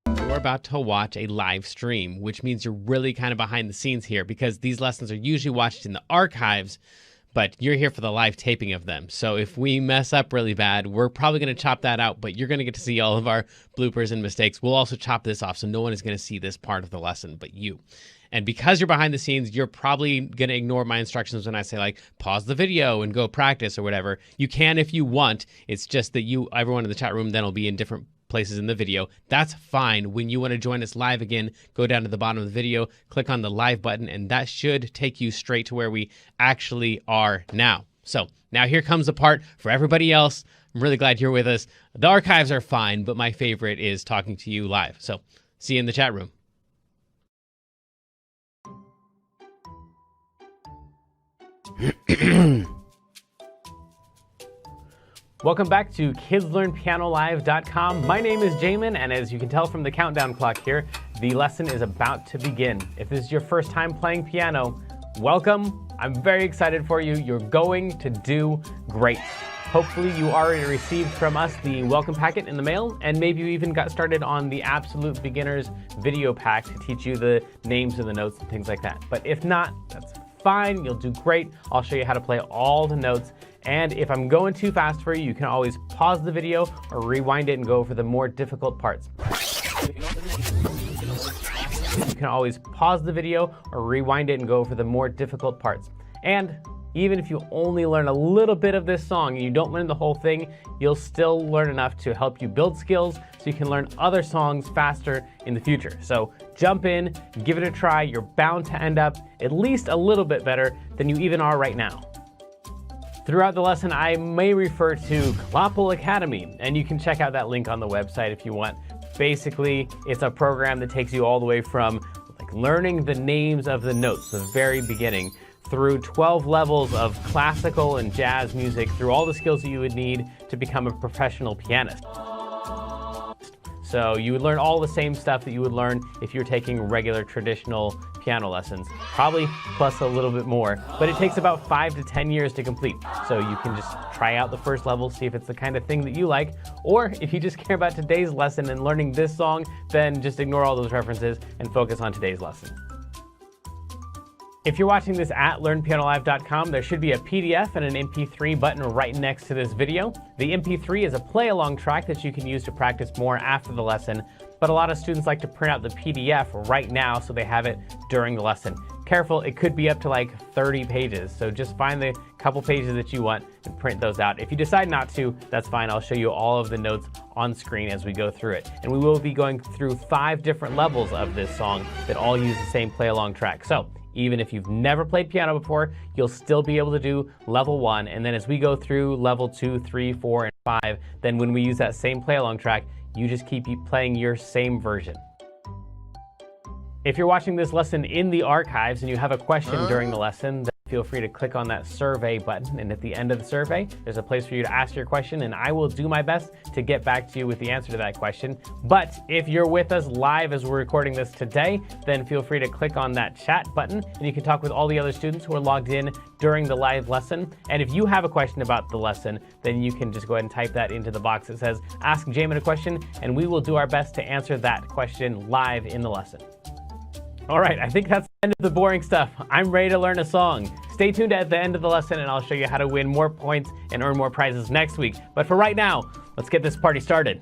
We're about to watch a live stream, which means you're really kind of behind the scenes here because these lessons are usually watched in the archives, but you're here for the live taping of them. So if we mess up really bad, we're probably going to chop that out, but you're going to get to see all of our bloopers and mistakes. We'll also chop this off, so no one is going to see this part of the lesson but you. And because you're behind the scenes, you're probably going to ignore my instructions when I say, like, pause the video and go practice or whatever. You can if you want. It's just that everyone in the chat room then will be in different places in the video. That's fine. When you want to join us live again, go down to the bottom of the video, click on the live button, and that should take you straight to where we actually are now. So now here comes the part for everybody else. I'm really glad you're with us. The archives are fine, but my favorite is talking to you live. So see you in the chat room. Welcome back to KidsLearnPianoLive.com. My name is Jamin, and as you can tell from the countdown clock here, the lesson is about to begin. If this is your first time playing piano, welcome. I'm very excited for you. You're going to do great. Hopefully you already received from us the welcome packet in the mail, and maybe you even got started on the Absolute Beginners video pack to teach you the names of the notes and things like that. But if not, that's fine. You'll do great. I'll show you how to play all the notes. And if I'm going too fast for you, you can always pause the video or rewind it and go over the more difficult parts. You can always pause the video or rewind it and go over the more difficult parts. And even if you only learn a little bit of this song and you don't learn the whole thing, you'll still learn enough to help you build skills so you can learn other songs faster in the future. So jump in, give it a try. You're bound to end up at least a little bit better than you even are right now. Throughout the lesson, I may refer to Klopple Academy, and you can check out that link on the website if you want. Basically, it's a program that takes you all the way from learning the names of the notes, the very beginning, through 12 levels of classical and jazz music, through all the skills that you would need to become a professional pianist. So you would learn all the same stuff that you would learn if you're taking regular traditional piano lessons, probably plus a little bit more, but it takes about 5 to 10 years to complete. So you can just try out the first level, see if it's the kind of thing that you like, or if you just care about today's lesson and learning this song, then just ignore all those references and focus on today's lesson. If you're watching this at LearnPianoLive.com, there should be a PDF and an MP3 button right next to this video. The MP3 is a play-along track that you can use to practice more after the lesson, but a lot of students like to print out the PDF right now so they have it during the lesson. Careful, it could be up to like 30 pages, so just find the couple pages that you want and print those out. If you decide not to, that's fine. I'll show you all of the notes on screen as we go through it. And we will be going through 5 different levels of this song that all use the same play-along track. So even if you've never played piano before, you'll still be able to do level 1. And then as we go through level 2, 3, 4, and 5, then when we use that same play-along track, you just keep playing your same version. If you're watching this lesson in the archives and you have a question during the lesson, then feel free to click on that survey button. And at the end of the survey, there's a place for you to ask your question, and I will do my best to get back to you with the answer to that question. But if you're with us live as we're recording this today, then feel free to click on that chat button, and you can talk with all the other students who are logged in during the live lesson. And if you have a question about the lesson, then you can just go ahead and type that into the box that says, Ask Jamin a Question, and we will do our best to answer that question live in the lesson. All right, I think that's the end of the boring stuff. I'm ready to learn a song. Stay tuned at the end of the lesson and I'll show you how to win more points and earn more prizes next week. But for right now, let's get this party started.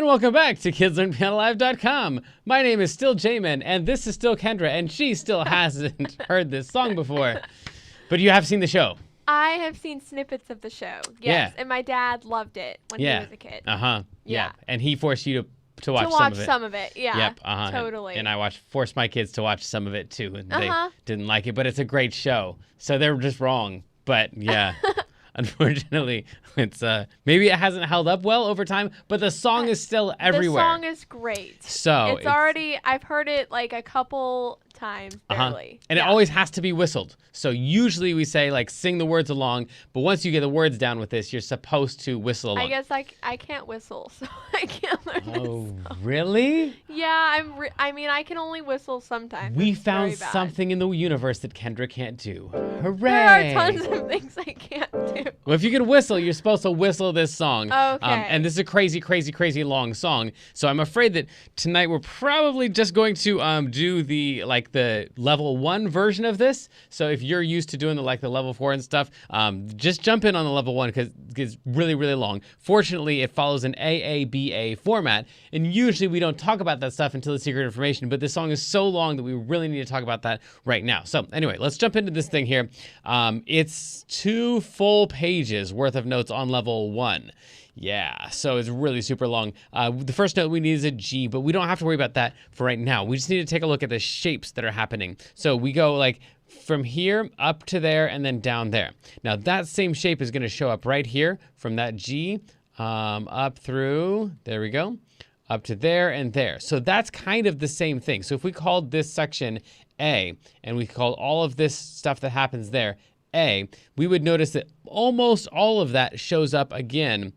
welcome back to KidsLearnPianoLive.com. My name is still Jamin, and this is still Kendra, and she still hasn't heard this song before. But you have seen the show. I have seen snippets of the show, yes. And my dad loved it when he was a kid. Yeah. And he forced you to watch some of it. Yeah. Yep. Totally. And I forced my kids to watch some of it too, and they didn't like it. But it's a great show, so they were just wrong. But yeah. Unfortunately, it's maybe it hasn't held up well over time, but the song is still everywhere. The song is great. So it's already, I've heard it like a couple times, barely. And it always has to be whistled. So usually we say like sing the words along, but once you get the words down with this, you're supposed to whistle along. I guess I can't whistle, so I can't learn this song. Really? Yeah, I mean, I can only whistle sometimes. We found something in the universe that Kendra can't do. Hooray! There are tons of things I can't do. Well, if you can whistle, you're supposed to whistle this song. Okay. And this is a crazy, crazy, crazy long song. So I'm afraid that tonight we're probably just going to do the level 1 version of this. So if you're used to doing the level 4 and stuff, just jump in on the level 1 because it's really, really long. Fortunately, it follows an AABA format, and usually we don't talk about that stuff until the secret information, but this song is so long that we really need to talk about that right now. So anyway, let's jump into this thing here. It's 2 full pages worth of notes on level 1. Yeah, so it's really super long. The first note we need is a G, but we don't have to worry about that for right now. We just need to take a look at the shapes that are happening. So we go like from here up to there and then down there. Now that same shape is going to show up right here from that G up through, there we go, up to there and there. So that's kind of the same thing. So if we called this section A and we called all of this stuff that happens there A, we would notice that almost all of that shows up again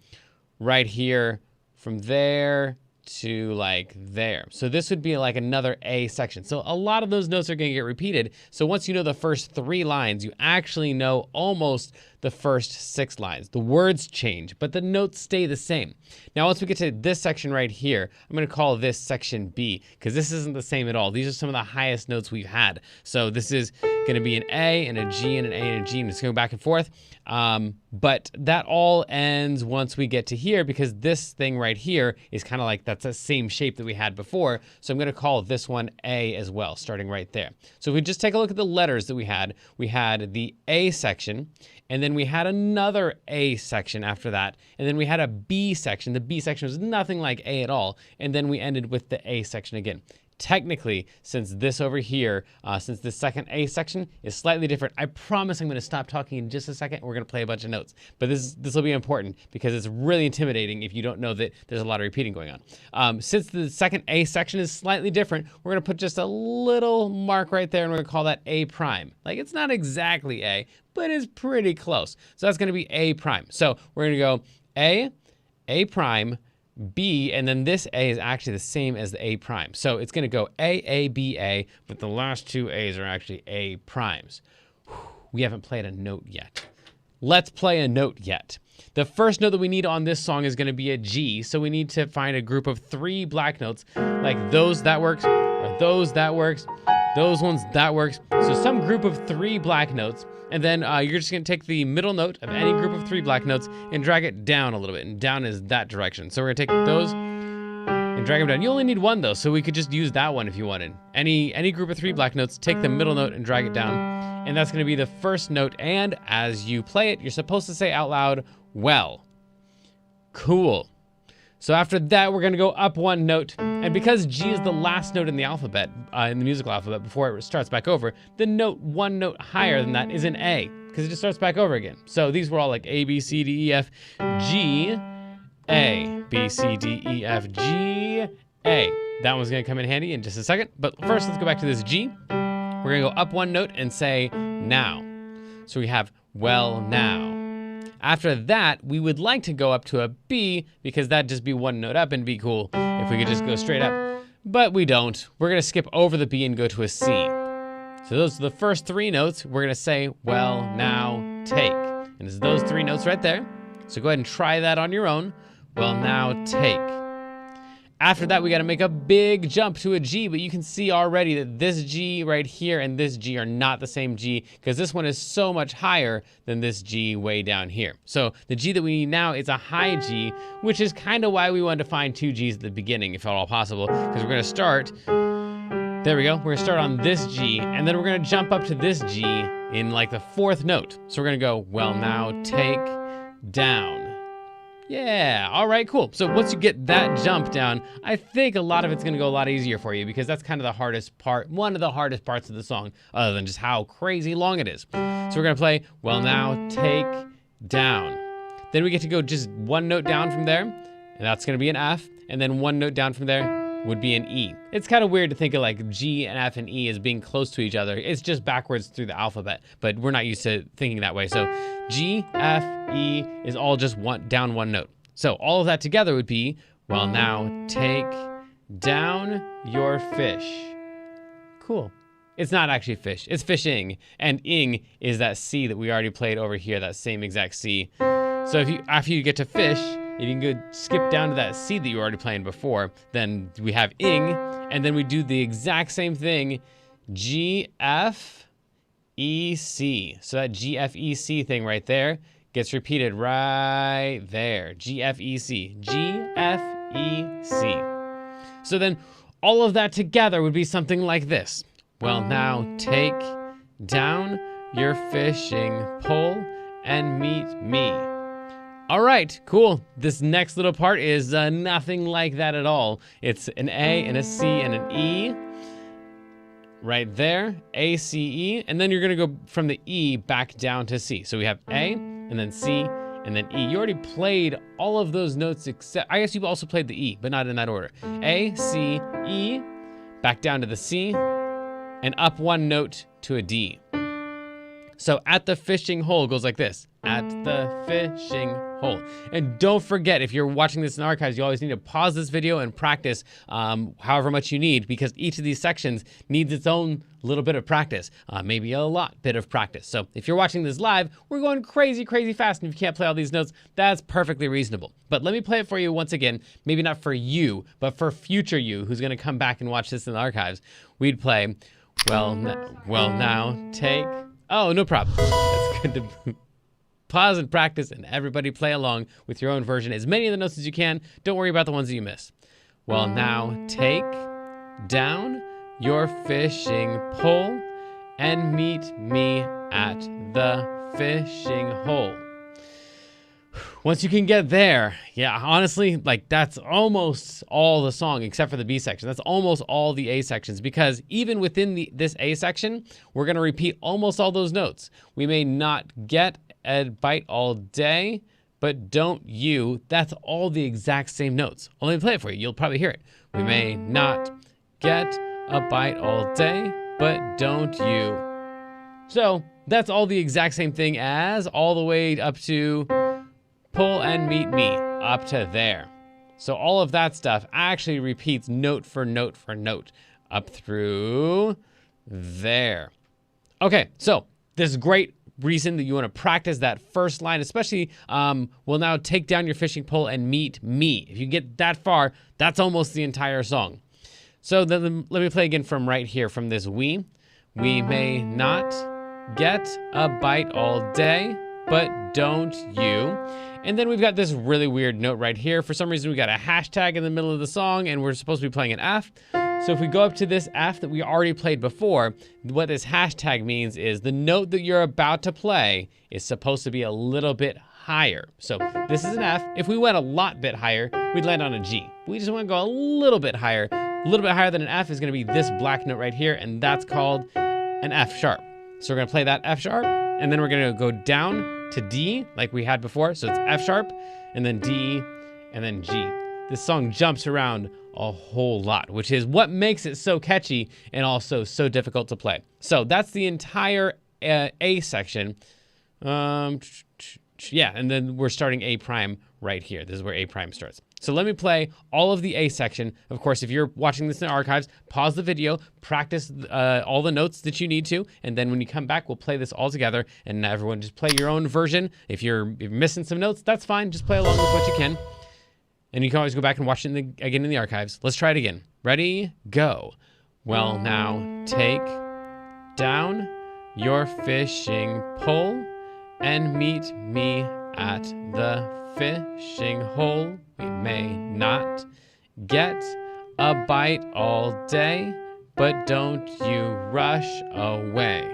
right here from there to like there. So this would be like another A section. So a lot of those notes are going to get repeated. So once you know the first 3 lines, you actually know almost the first 6 lines. The words change, but the notes stay the same. Now, once we get to this section right here, I'm going to call this section B because this isn't the same at all. These are some of the highest notes we've had. So this is going to be an A and a G and an A and a G, and it's going back and forth. But that all ends once we get to here because this thing right here is kind of like that's the same shape that we had before. So I'm going to call this one A as well, starting right there. So if we just take a look at the letters that we had the A section, and then we had another A section after that, and then we had a B section. The B section was nothing like A at all, and then we ended with the A section again. Technically, since this over here, since this second A section is slightly different, I promise I'm going to stop talking in just a second and we're going to play a bunch of notes. But this will be important because it's really intimidating if you don't know that there's a lot of repeating going on. Since the second A section is slightly different, we're going to put just a little mark right there and we're going to call that A prime. Like it's not exactly A, but it's pretty close. So that's going to be A prime. So we're going to go A prime, B, and then this A is actually the same as the A prime. So it's going to go A, B, A, but the last 2 A's are actually A primes. We haven't played a note yet. Let's play a note yet. The first note that we need on this song is going to be a G, so we need to find a group of 3 black notes, like those, that works, or those, that works, those ones, that works. So some group of 3 black notes, and then you're just going to take the middle note of any group of 3 black notes and drag it down a little bit, and down is that direction. So we're going to take those and drag them down. You only need 1 though, so we could just use that one if you wanted. Any group of 3 black notes, take the middle note and drag it down, and that's going to be the first note, and as you play it, you're supposed to say out loud, well. Cool. So after that, we're going to go up 1 note. And because G is the last note in the alphabet, in the musical alphabet, before it starts back over, the note 1 note higher than that is an A, because it just starts back over again. So these were all like A, B, C, D, E, F, G, A, B, C, D, E, F, G, A. That one's going to come in handy in just a second. But first, let's go back to this G. We're going to go up 1 note and say now. So we have well now. After that, we would like to go up to a B because that'd just be 1 note up and be cool if we could just go straight up. But we don't. We're going to skip over the B and go to a C. So those are the first 3 notes. We're going to say, well, now, take. And it's those 3 notes right there. So go ahead and try that on your own. Well, now, take. After that, we got to make a big jump to a G, but you can see already that this G right here and this G are not the same G because this one is so much higher than this G way down here. So the G that we need now is a high G, which is kind of why we wanted to find 2 Gs at the beginning, if at all possible, because we're going to start, there we go, we're going to start on this G, and then we're going to jump up to this G in like the 4th note. So we're going to go, well, now take down. Yeah, all right, cool. So once you get that jump down, I think a lot of it's gonna go a lot easier for you because that's kind of the hardest part, one of the hardest parts of the song, other than just how crazy long it is. So we're gonna play, well, now take down. Then we get to go just 1 note down from there, and that's gonna be an F, and then 1 note down from there would be an E. It's kind of weird to think of like G and F and E as being close to each other. It's just backwards through the alphabet, but we're not used to thinking that way. So G, F, E is all just down 1 note. So all of that together would be, well, now take down your fish. Cool. It's not actually fish, it's fishing. And ing is that C that we already played over here, that same exact C. So after you get to fish, if you can go skip down to that C that you were already playing before, then we have ing, and then we do the exact same thing, G, F, E, C. So that G, F, E, C thing right there gets repeated right there. G, F, E, C. G, F, E, C. So then all of that together would be something like this. Well, now take down your fishing pole and meet me. All right, cool. This next little part is nothing like that at all. It's an A and a C and an E right there, A, C, E, and then you're gonna go from the E back down to C. So we have A and then C and then E. You already played all of those notes except, I guess you also played the E, but not in that order. A, C, E, back down to the C, and up 1 note to a D. So at the fishing hole goes like this. At the fishing hole. And don't forget, if you're watching this in archives, you always need to pause this video and practice however much you need, because each of these sections needs its own little bit of practice, maybe a lot bit of practice. So if you're watching this live, we're going crazy, crazy fast, and if you can't play all these notes, that's perfectly reasonable. But let me play it for you once again, maybe not for you, but for future you who's gonna come back and watch this in the archives. We'd play, well now take, oh, no problem. That's good to pause and practice, and everybody play along with your own version. As many of the notes as you can. Don't worry about the ones that you miss. Well, now take down your fishing pole and meet me at the fishing hole. Once you can get there, yeah, honestly, like that's almost all the song except for the B section. That's almost all the A sections, because even within this A section, we're gonna repeat almost all those notes. We may not get a bite all day, but don't you, that's all the exact same notes. Well, let me play it for you, you'll probably hear it. We may not get a bite all day, but don't you. So that's all the exact same thing as all the way up to pull and meet me, up to there. So all of that stuff actually repeats note for note for note up through there. Okay, so this is great reason that you want to practice that first line, especially, will now take down your fishing pole and meet me. If you get that far, that's almost the entire song. So then let me play again from right here, from this we. We may not get a bite all day, but don't you. And then we've got this really weird note right here. For some reason, we got a hashtag in the middle of the song, and we're supposed to be playing an F. So if we go up to this F that we already played before, what this hashtag means is the note that you're about to play is supposed to be a little bit higher. So this is an F. If we went a lot bit higher, we'd land on a G. We just want to go a little bit higher. A little bit higher than an F is going to be this black note right here, and that's called an F sharp. So we're going to play that F sharp, and then we're going to go down to D like we had before. So it's F sharp, and then D, and then G. This song jumps around a whole lot, which is what makes it so catchy and also so difficult to play. So that's the entire A section. Yeah, and then we're starting A prime right here. This is where A prime starts. So let me play all of the A section. Of course, if you're watching this in the archives, pause the video, practice all the notes that you need to, and then when you come back, we'll play this all together, and everyone just play your own version. If you're missing some notes, that's fine. Just play along with what you can. And you can always go back and watch it again in the archives. Let's try it again. Ready, go. Well, now take down your fishing pole and meet me at the fishing hole. We may not get a bite all day, but don't you rush away.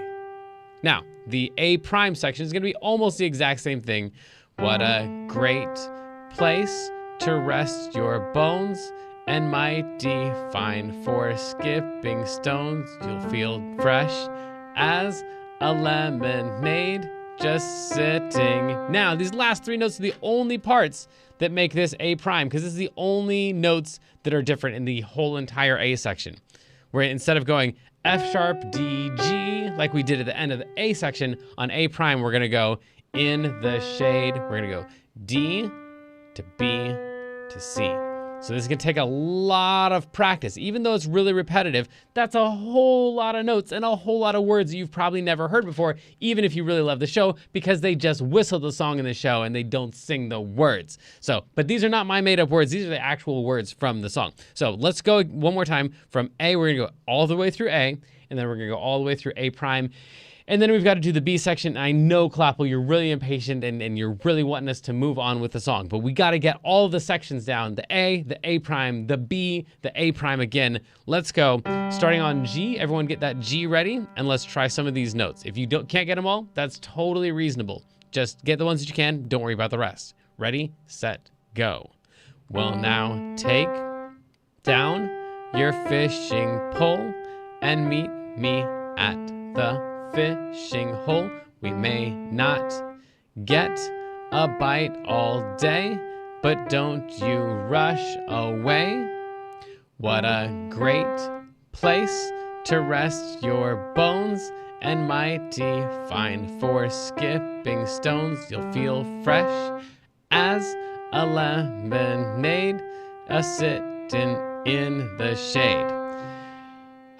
Now, the A prime section is going to be almost the exact same thing. What a great place to rest your bones, and mighty fine for skipping stones. You'll feel fresh as a lemonade just sitting. Now, these last three notes are the only parts that make this A prime, because this is the only notes that are different in the whole entire A section. Where instead of going F sharp, D, G, like we did at the end of the A section, on A prime, we're gonna go in the shade. We're gonna go D to B to C. So this is gonna take a lot of practice. Even though it's really repetitive, that's a whole lot of notes and a whole lot of words that you've probably never heard before, even if you really love the show, because they just whistle the song in the show and they don't sing the words. So, but these are not my made up words. These are the actual words from the song. So let's go one more time from A. We're gonna go all the way through A, and then we're gonna go all the way through A prime. And then we've got to do the B section. I know, Clapple, you're really impatient and you're really wanting us to move on with the song, but we got to get all of the sections down. The A prime, the B, the A prime again. Let's go. Starting on G, everyone get that G ready, and let's try some of these notes. If you can't get them all, that's totally reasonable. Just get the ones that you can. Don't worry about the rest. Ready, set, go. Well, now take down your fishing pole and meet me at the fishing hole. We may not get a bite all day, but don't you rush away. What a great place to rest your bones, and mighty fine for skipping stones. You'll feel fresh as a lemonade, a sitting in the shade.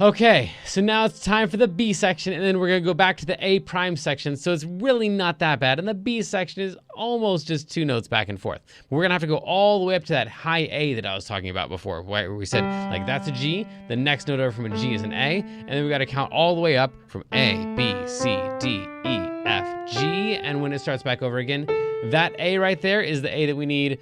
Okay, so now it's time for the B section, and then we're gonna go back to the A prime section, so it's really not that bad, and the B section is almost just two notes back and forth. We're gonna have to go all the way up to that high A that I was talking about before, where we said, like, that's a G, the next note over from a G is an A, and then we gotta count all the way up from A, B, C, D, E, F, G, and when it starts back over again, that A right there is the A that we need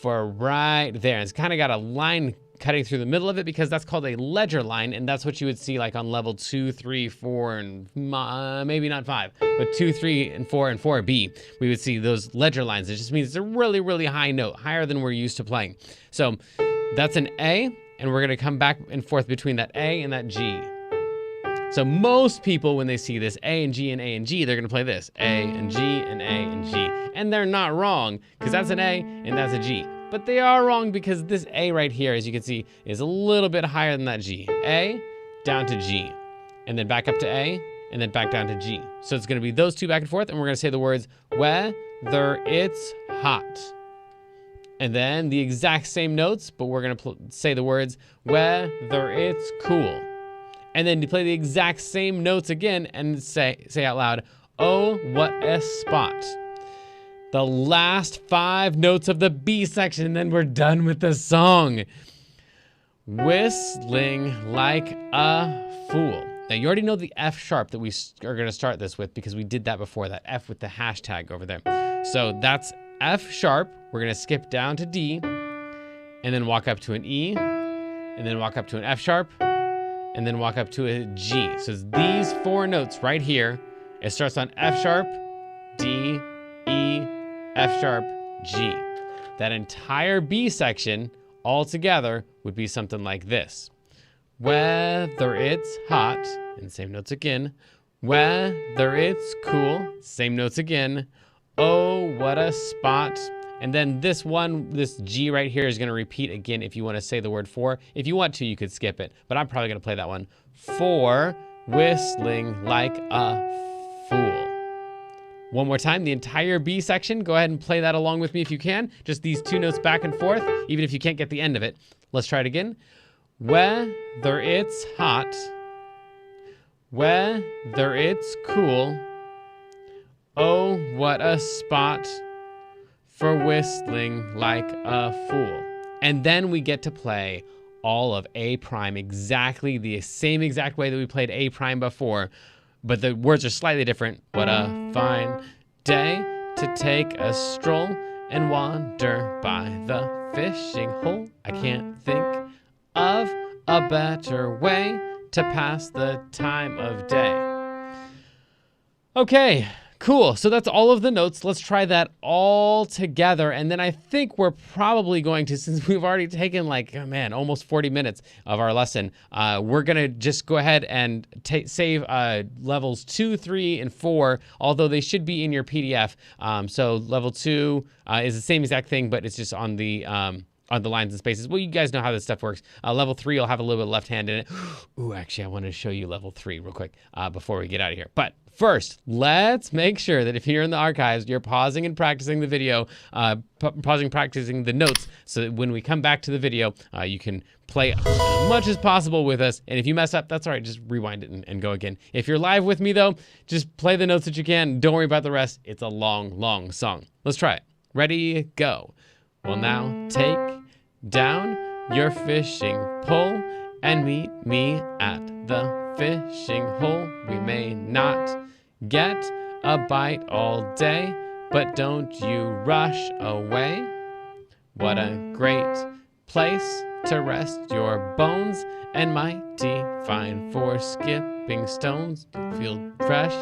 for right there. It's kind of got a line cutting through the middle of it because that's called a ledger line, and that's what you would see like on level 2, 3, 4, and maybe not 5, but 2, 3, and 4, and 4B. We would see those ledger lines. It just means it's a really, really high note, higher than we're used to playing. So that's an A, and we're gonna come back and forth between that A and that G. So most people, when they see this A and G and A and G, they're gonna play this, A and G and A and G. And they're not wrong, because that's an A and that's a G. But they are wrong because this A right here, as you can see, is a little bit higher than that G. A, down to G, and then back up to A, and then back down to G. So it's gonna be those two back and forth, and we're gonna say the words, weather it's hot. And then the exact same notes, but we're gonna say the words, weather it's cool. And then you play the exact same notes again and say out loud, oh, what a spot. The last 5 notes of the B section, and then we're done with the song. Whistling like a fool. Now, you already know the F sharp that we are going to start this with because we did that before, that F with the hashtag over there. So that's F sharp. We're going to skip down to D, and then walk up to an E, and then walk up to an F sharp, and then walk up to a G. So it's these 4 notes right here. It starts on F sharp, D, E, F sharp, G. That entire B section all together would be something like this. Whether it's hot, and same notes again. Whether it's cool, same notes again. Oh, what a spot. And then this G right here is gonna repeat again if you wanna say the word for. If you want to, you could skip it, but I'm probably gonna play that one. For whistling like a fool. One more time, the entire B section. Go ahead and play that along with me if you can. Just these 2 notes back and forth, even if you can't get the end of it. Let's try it again. Whether it's hot, whether it's cool, oh, what a spot for whistling like a fool. And then we get to play all of A prime exactly the same exact way that we played A prime before, but the words are slightly different. What a fine day to take a stroll and wander by the fishing hole. I can't think of a better way to pass the time of day. Okay, cool. So that's all of the notes. Let's try that all together. And then I think we're probably going to, since we've already taken like, oh man, almost 40 minutes of our lesson, we're going to just go ahead and save levels 2, 3, and 4, although they should be in your PDF. So level 2 is the same exact thing, but it's just on the lines and spaces. Well, you guys know how this stuff works. Level 3 will have a little bit of left hand in it. Ooh, actually, I want to show you level 3 real quick before we get out of here. But first, let's make sure that if you're in the archives, you're pausing and practicing the video, practicing the notes, so that when we come back to the video, you can play as much as possible with us. And if you mess up, that's all right. Just rewind it and go again. If you're live with me, though, just play the notes that you can. Don't worry about the rest. It's a long, long song. Let's try it. Ready, go. Well, now take down your fishing pole and meet me at the fishing hole. We may not get a bite all day, but don't you rush away. What a great place to rest your bones, and mighty fine for skipping stones. You feel fresh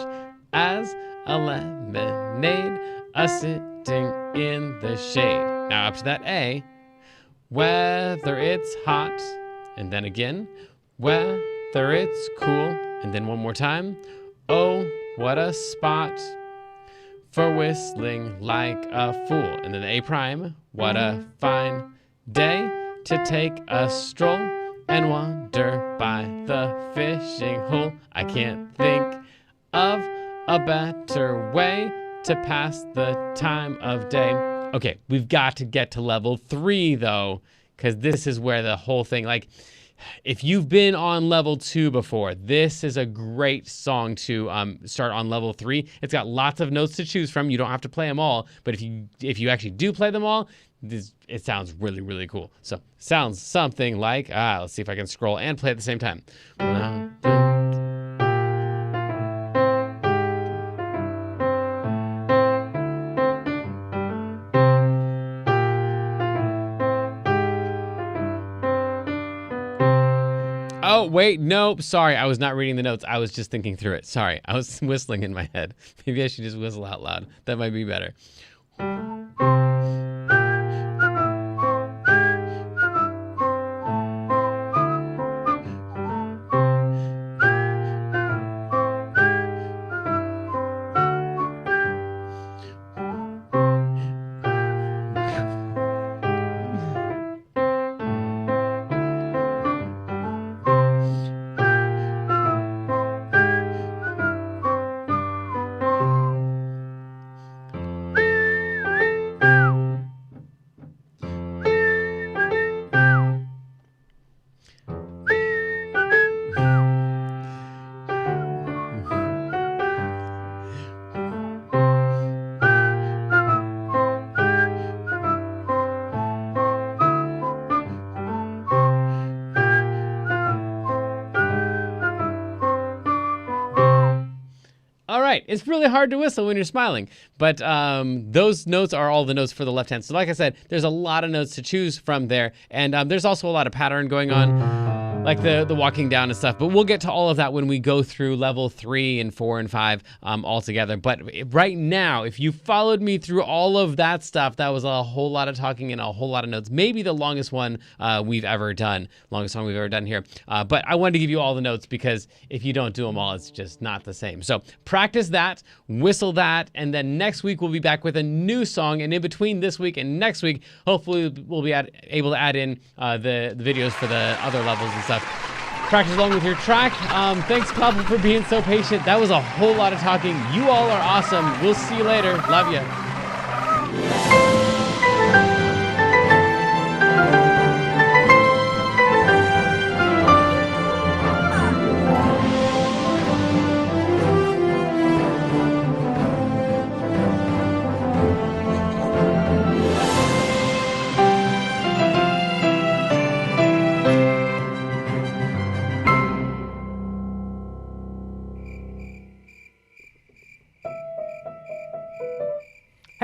as a lemonade, a-sitting in the shade. Now up to that A. Whether it's hot, and then again, whether it's cool, and then one more time. Oh, what a spot for whistling like a fool. And then the A prime. What a fine day to take a stroll and wander by the fishing hole. I can't think of a better way to pass the time of day. Okay, we've got to get to level 3 though, because this is where the whole thing, like, if you've been on level 2 before, this is a great song to start on level 3. It's got lots of notes to choose from. You don't have to play them all, but if you actually do play them all, it sounds really, really cool. So sounds something like, let's see if I can scroll and play at the same time. Oh, wait, nope, sorry, I was not reading the notes. I was just thinking through it. Sorry, I was whistling in my head. Maybe I should just whistle out loud. That might be better. All right, it's really hard to whistle when you're smiling, but those notes are all the notes for the left hand. So like I said, there's a lot of notes to choose from there, and there's also a lot of pattern going on, like the walking down and stuff, but we'll get to all of that when we go through level 3 and 4 and 5 all together. But right now, if you followed me through all of that stuff, that was a whole lot of talking and a whole lot of notes, maybe the longest one we've ever done, longest song we've ever done here. But I wanted to give you all the notes because if you don't do them all, it's just not the same. So practice that, whistle that, and then next week we'll be back with a new song. And in between this week and next week, hopefully we'll be able to add in the videos for the other levels and stuff. Practice along with your track. Thanks, Pablo, for being so patient. That was a whole lot of talking. You all are awesome. We'll see you later. Love you.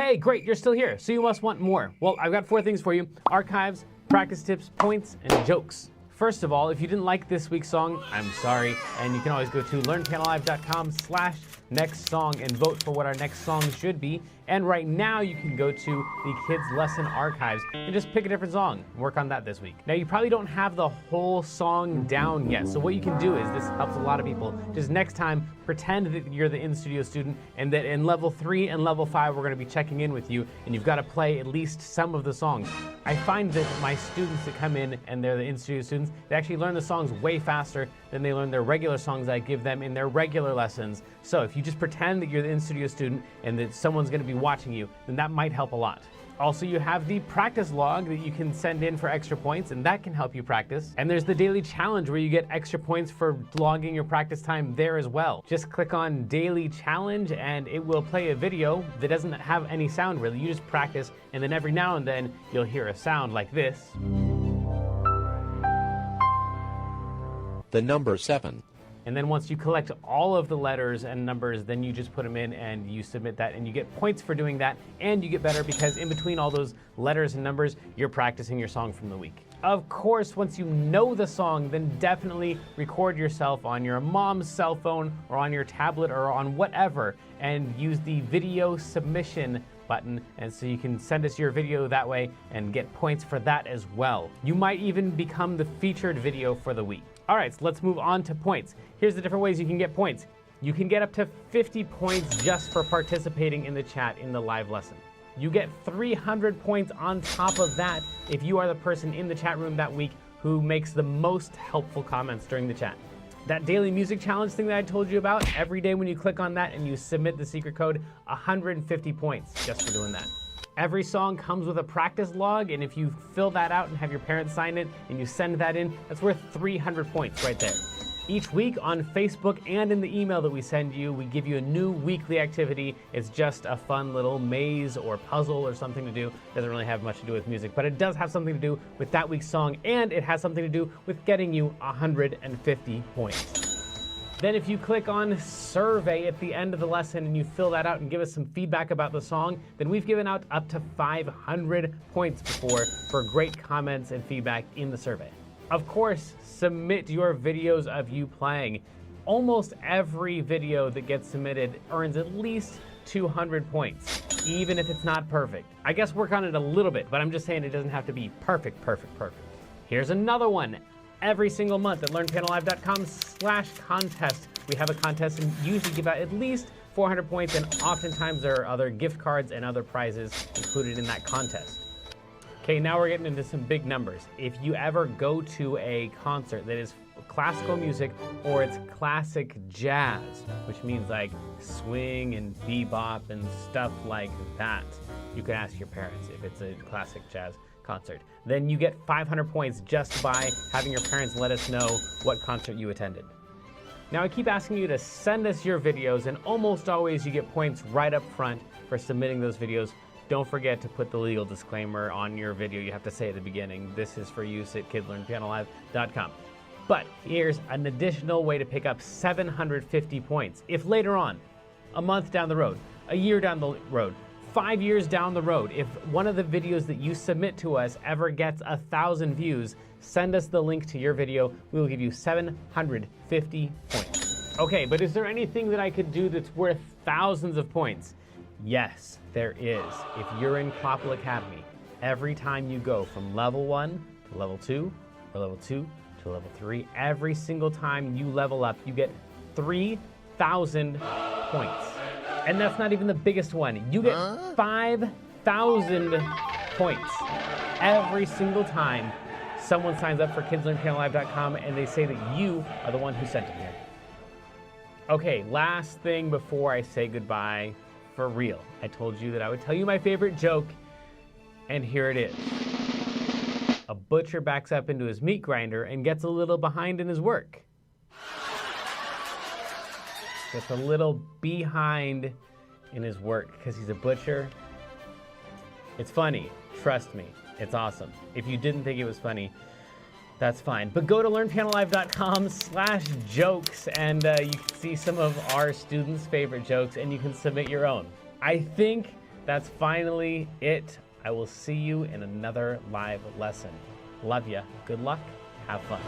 Hey, great, you're still here, so you must want more. Well, I've got 4 things for you: archives, practice tips, points, and jokes. First of all, if you didn't like this week's song, I'm sorry, and you can always go to learnpianolive.com/next song and vote for what our next song should be. And right now you can go to the Kids Lesson Archives and just pick a different song and work on that this week. Now you probably don't have the whole song down yet, so what you can do is, this helps a lot of people, just next time pretend that you're the in-studio student and that in level 3 and level 5 we're gonna be checking in with you and you've gotta play at least some of the songs. I find that my students that come in and they're the in-studio students, they actually learn the songs way faster than they learn their regular songs I give them in their regular lessons. So if you just pretend that you're the in-studio student and that someone's gonna be watching you, then that might help a lot. Also, you have the practice log that you can send in for extra points, and that can help you practice. And there's the daily challenge where you get extra points for logging your practice time there as well. Just click on daily challenge and it will play a video that doesn't have any sound really. You just practice, and then every now and then you'll hear a sound like this. The number 7. And then once you collect all of the letters and numbers, then you just put them in and you submit that, and you get points for doing that, and you get better because in between all those letters and numbers, you're practicing your song from the week. Of course, once you know the song, then definitely record yourself on your mom's cell phone or on your tablet or on whatever, and use the video submission button, and so you can send us your video that way and get points for that as well. You might even become the featured video for the week. All right, so let's move on to points. Here's the different ways you can get points. You can get up to 50 points just for participating in the chat in the live lesson. You get 300 points on top of that if you are the person in the chat room that week who makes the most helpful comments during the chat. That daily music challenge thing that I told you about, every day when you click on that and you submit the secret code, 150 points just for doing that. Every song comes with a practice log, and if you fill that out and have your parents sign it and you send that in, that's worth 300 points right there. Each week on Facebook and in the email that we send you, we give you a new weekly activity. It's just a fun little maze or puzzle or something to do. Doesn't really have much to do with music, but it does have something to do with that week's song, and it has something to do with getting you 150 points. Then if you click on survey at the end of the lesson and you fill that out and give us some feedback about the song, then we've given out up to 500 points before for great comments and feedback in the survey. Of course, submit your videos of you playing. Almost every video that gets submitted earns at least 200 points, even if it's not perfect. I guess work on it a little bit, but I'm just saying it doesn't have to be perfect. Here's another one. Every single month at learnpianolive.com/contest, we have a contest and usually give out at least 400 points, and oftentimes there are other gift cards and other prizes included in that contest. Okay, now we're getting into some big numbers. If you ever go to a concert that is classical music or it's classic jazz, which means like swing and bebop and stuff like that, you can ask your parents if it's a classic jazz concert. Then you get 500 points just by having your parents let us know what concert you attended. Now I keep asking you to send us your videos, and almost always you get points right up front for submitting those videos. Don't forget to put the legal disclaimer on your video. You have to say at the beginning, this is for use at kidslearnpianolive.com. But here's an additional way to pick up 750 points. If later on, a month down the road, a year down the road, 5 years down the road, if one of the videos that you submit to us ever gets 1,000 views, send us the link to your video. We will give you 750 points. Okay, but is there anything that I could do that's worth thousands of points? Yes, there is. If you're in Klopple Academy, every time you go from level 1 to level 2, or level 2 to level 3, every single time you level up, you get 3,000 points. And that's not even the biggest one. You get 5,000 points every single time someone signs up for kidslearnpianolive.com and they say that you are the one who sent it here. Okay, last thing before I say goodbye, for real. I told you that I would tell you my favorite joke, and here it is. A butcher backs up into his meat grinder and gets a little behind in his work. Gets a little behind in his work because he's a butcher. It's funny, trust me, it's awesome. If you didn't think it was funny, that's fine. But go to learnpianolive.com/jokes and you can see some of our students' favorite jokes and you can submit your own. I think that's finally it. I will see you in another live lesson. Love ya. Good luck. Have fun.